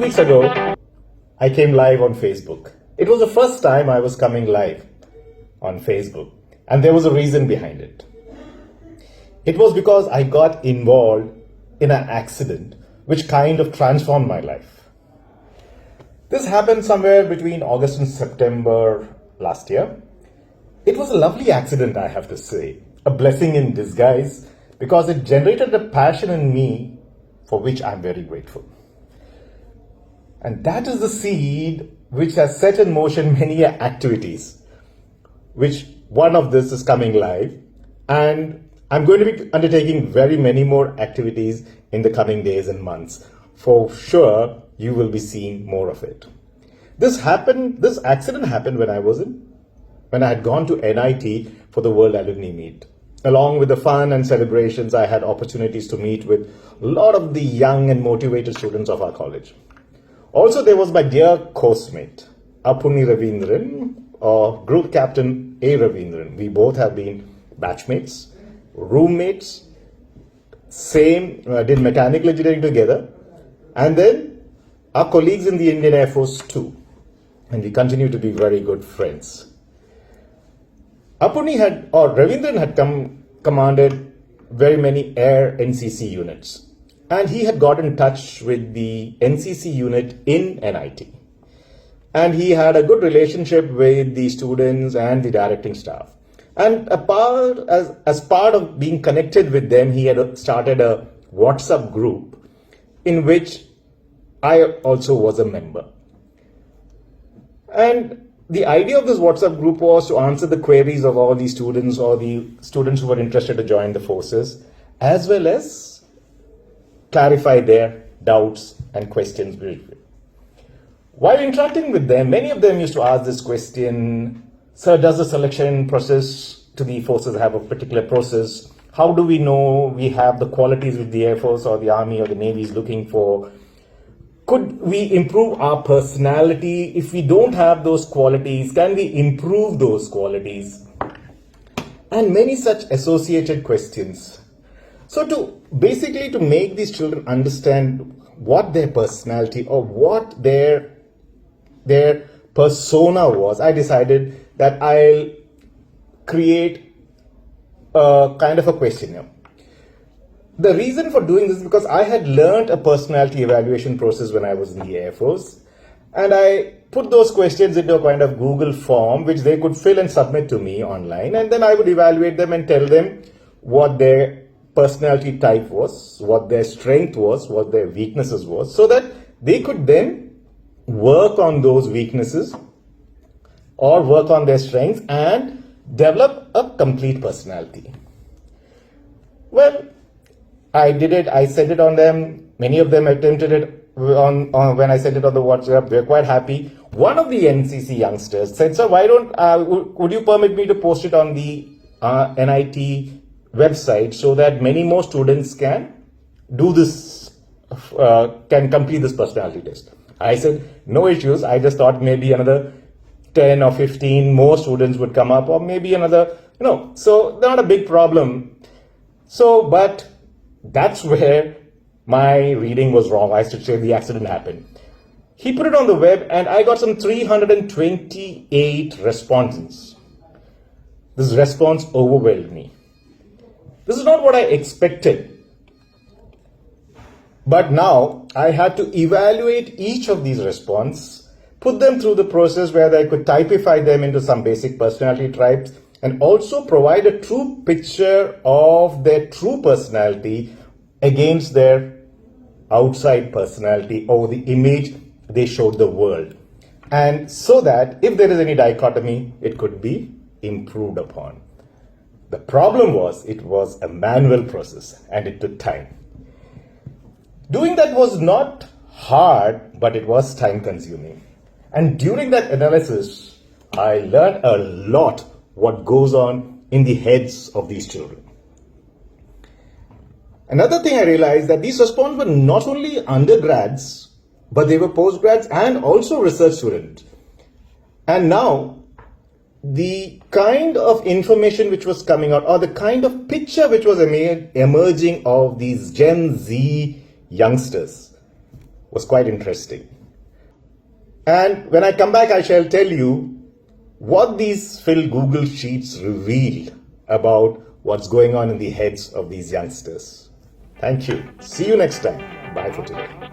weeks ago, I came live on Facebook. It was the first time I was coming live on Facebook, and there was a reason behind it. It was because I got involved in an accident which kind of transformed my life. This happened somewhere between August and September last year. It was a lovely accident, I have to say, a blessing in disguise, because it generated a passion in me for which I'm very grateful. And that is the seed which has set in motion many activities, which one of this is coming live. And I'm going to be undertaking very many more activities in the coming days and months. For sure, you will be seeing more of it. This accident happened when I had gone to NIT for the World Alumni Meet. Along with the fun and celebrations, I had opportunities to meet with a lot of the young and motivated students of our college. Also, there was my dear course mate, Apuni Ravindran, or Group Captain A. Ravindran. We both have been batchmates, roommates, did mechanical engineering together, and then our colleagues in the Indian Air Force too. And we continue to be very good friends. Ravindran had commanded very many air NCC units. And he had got in touch with the NCC unit in NIT. And he had a good relationship with the students and the directing staff. And as part of being connected with them, he had started a WhatsApp group in which I also was a member. And the idea of this WhatsApp group was to answer the queries of all the students or the students who were interested to join the forces, as well as clarify their doubts and questions. While interacting with them, many of them used to ask this question: sir, does the selection process to the forces have a particular process? How do we know we have the qualities which the Air Force or the Army or the Navy is looking for? Could we improve our personality? If we don't have those qualities, can we improve those qualities? And many such associated questions. So to make these children understand what their personality or what their persona was, I decided that I'll create a kind of a questionnaire. The reason for doing this is because I had learned a personality evaluation process when I was in the Air Force, and I put those questions into a kind of Google form which they could fill and submit to me online, and then I would evaluate them and tell them what their personality type was, what their strength was, what their weaknesses was, so that they could then work on those weaknesses or work on their strengths and develop a complete personality. Well, I did it. I sent it on them. Many of them attempted it on when I sent it on the WhatsApp. They're quite happy. One of the NCC youngsters said, "Sir, why don't would you permit me to post it on the NIT website so that many more students can do this, can complete this personality test?" I said, "No issues." I just thought maybe another 10 or 15 more students would come up, or maybe another, so not a big problem. So, but that's where my reading was wrong. I should say the accident happened. He put it on the web and I got some 328 responses. This response overwhelmed me. This is not what I expected. But now I had to evaluate each of these responses, put them through the process where I could typify them into some basic personality types, and also provide a true picture of their true personality against their outside personality or the image they showed the world. And so that if there is any dichotomy, it could be improved upon. The problem was, it was a manual process and it took time. Doing that was not hard, but it was time consuming. And during that analysis, I learned a lot what goes on in the heads of these children. Another thing I realized that these respondents were not only undergrads, but they were postgrads and also research students. And now the kind of information which was coming out, or the kind of picture which was emerging of these Gen Z youngsters, was quite interesting. And when I come back, I shall tell you what these Phil Google Sheets reveal about what's going on in the heads of these youngsters. Thank you. See you next time. Bye for today.